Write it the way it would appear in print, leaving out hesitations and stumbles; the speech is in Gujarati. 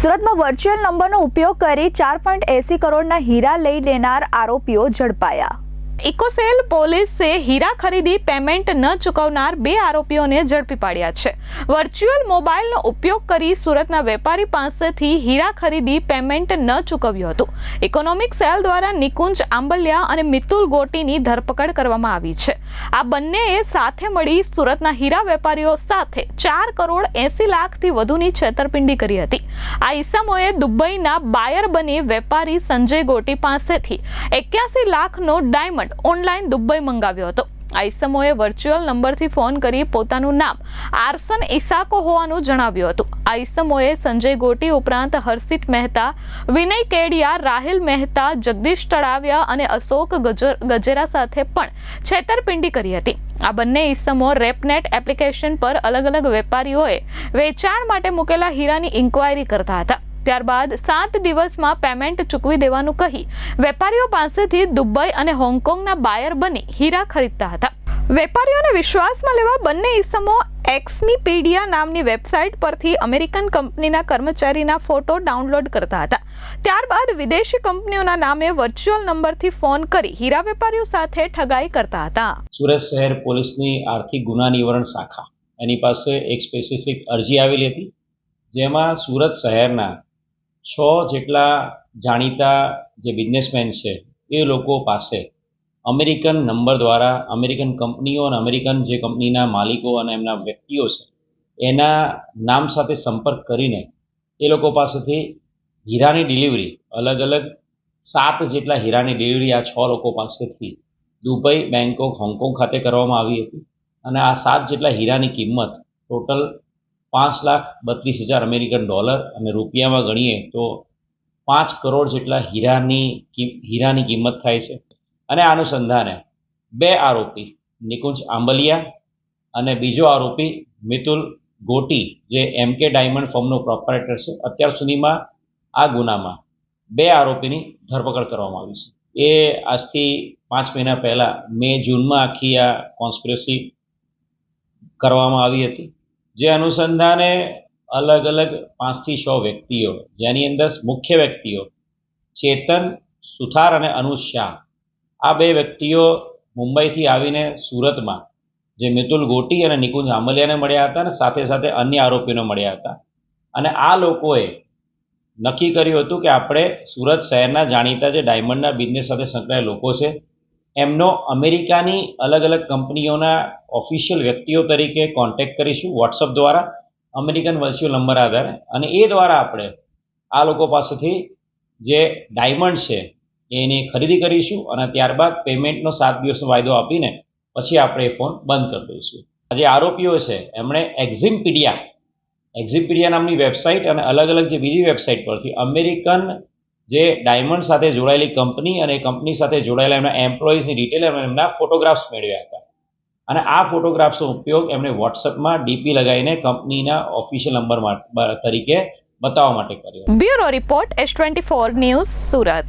સુરતમાં વર્ચ્યુઅલ નંબરનો ઉપયોગ કરી 4.80 કરોડના હીરા લઈ લેનાર આરોપીઓ ઝડપાયા। ઇકોસેલ પોલીસે હીરા ખરીદી પેમેન્ટ ન ચૂકવનાર 2 આરોપીઓને ઝડપી પાડ્યા છે। વર્ચ્યુઅલ મોબાઈલનો ઉપયોગ કરી સુરતના વેપારી પાસેથી હીરા ખરીદી પેમેન્ટ ન ચૂકવ્યું હતું। ઇકોનોમિક સેલ દ્વારા નિકુંજ આંબલિયા અને મિતુલ ગોટીની ધરપકડ કરવામાં આવી છે। આ બંનેએ સાથે મળી સુરતના હીરા વેપારીઓ સાથે 4 કરોડ 80 લાખથી વધુની છેતરપિંડી કરી હતી। આ ઈસમોએ દુબઈના બાયર બની વેપારી સંજય ગોટી પાસેથી 81 લાખનો ડાયમંડ ઓનલાઈન દુબઈ મંગાવ્યો હતો। આ ઈસમોએ વર્ચ્યુઅલ નંબરથી ફોન કરી પોતાનું નામ આર્સન ઇસાકો હોવાનું જણાવ્યું હતું। આ ઈસમોએ સંજય ગોટી ઉપરાંત હર્ષિત મહેતા, વિનય કેડિયા, રાહિલ મહેતા, જગદીશ તળાવિયા અને અશોક ગજેરા સાથે પણ છેતરપિંડી કરી હતી। આ બંને ઈસમો રેપનેટ એપ્લિકેશન પર અલગ અલગ વેપારીઓએ વેચાણ માટે મૂકેલા હીરાની ઇન્ક્વાયરી કરતા હતા। ત્યારબાદ 7 દિવસમાં પેમેન્ટ ચૂકવી દેવાનું કહી વેપારીઓ પાસેથી દુબઈ અને હોંગકોંગના બાયર બની હીરા ખરીદતા હતા। વેપારીઓને વિશ્વાસમાં લેવા બંને ઈસમો એક્સમીપીડિયા નામની વેબસાઇટ પરથી અમેરિકન કંપનીના કર્મચારીના ફોટો ડાઉનલોડ કરતા હતા। ત્યારબાદ વિદેશી કંપનીઓના નામે વર્ચ્યુઅલ નંબરથી ફોન કરી હીરા વેપારીઓ સાથે ઠગાઈ કરતા હતા। સુરત શહેર પોલીસની આર્થિક ગુના નિવારણ શાખા એની પાસે એક સ્પેસિફિક અરજી આવેલી હતી, જેમાં સુરત શહેરના 6 જેટલા જાણીતા જે બિઝનેસમેન છે એ લોકો પાસે અમેરિકન નંબર દ્વારા અમેરિકન કંપનીઓ અને અમેરિકન જે કંપનીના માલિકો અને એમના વ્યક્તિઓ છે એના નામ સાથે સંપર્ક કરીને એ લોકો પાસેથી હીરાની ડિલિવરી અલગ અલગ 7 જેટલા હીરાની ડિલિવરી આ 6 લોકો પાસેથી દુબઈ, બેંકોક, હોંગકોંગ ખાતે કરવામાં આવી હતી। અને આ 7 જેટલા હીરાની કિંમત ટોટલ $5,32,000 અમેરિકન ડોલર અને રૂપિયામાં ગણીએ તો 5 કરોડ જેટલા હીરાની કિંમત થાય છે। અને આ અનુસંધાને 2 આરોપી નિકુંજ આંબલિયા અને બીજો આરોપી મિતુલ ગોટી જે એમકે ડાયમંડ ફર્મનો પ્રોપરાઇટર છે, અત્યાર સુધીમાં આ ગુનામાં 2 આરોપીની ધરપકડ કરવામાં આવી છે। એ આજથી 5 મહિના પહેલાં મે-જૂનમાં આખી આ કોન્સ્પિરસી કરવામાં આવી હતી, જે અનુસંધાને અલગ અલગ 5 થી 6 વ્યક્તિઓ, જેની અંદર મુખ્ય વ્યક્તિઓ ચેતન સુથાર અને અનુજ શાહ, આ 2 વ્યક્તિઓ મુંબઈથી આવીને સુરતમાં જે મિતુલ ગોટી અને નિકુંજ આંબલિયાને મળ્યા હતા અને સાથે સાથે અન્ય આરોપીઓને મળ્યા હતા। અને આ લોકોએ નક્કી કર્યું હતું કે આપણે સુરત શહેરના જાણીતા જે ડાયમંડના બિઝનેસ સાથે સંકળાયેલા લોકો છે એમનો અમેરિકાની અલગ અલગ કંપનીઓના ઓફિશિયલ વ્યક્તિઓ તરીકે કોન્ટેક્ટ કરીશું વોટ્સઅપ દ્વારા અમેરિકન વર્ચ્યુઅલ નંબર આધારે, અને એ દ્વારા આપણે આ લોકો પાસેથી જે ડાયમંડ છે એની ખરીદી કરીશું અને ત્યારબાદ પેમેન્ટનો 7 દિવસનો વાયદો આપીને પછી આપણે એ ફોન બંધ કરી દઈશું। જે આરોપીઓ છે એમણે એક્ઝિમ્પીડિયા નામની વેબસાઇટ અને અલગ અલગ જે બીજી વેબસાઇટ પરથી અમેરિકન જે ડાયમંડ સાથે જોડાયેલી કંપની અને કંપની સાથે જોડાયેલા એમના એમ્પ્લોઈઝની ડિટેલ અને એમના ફોટોગ્રાફ્સ મેળવ્યા હતા। અને આ ફોટોગ્રાફ્સનો ઉપયોગ એમણે વોટ્સઅપમાં ડીપી લગાવીને કંપનીના ઓફિશિયલ નંબર તરીકે બતાવવા માટે કર્યો। Bureau report S24 news Surat.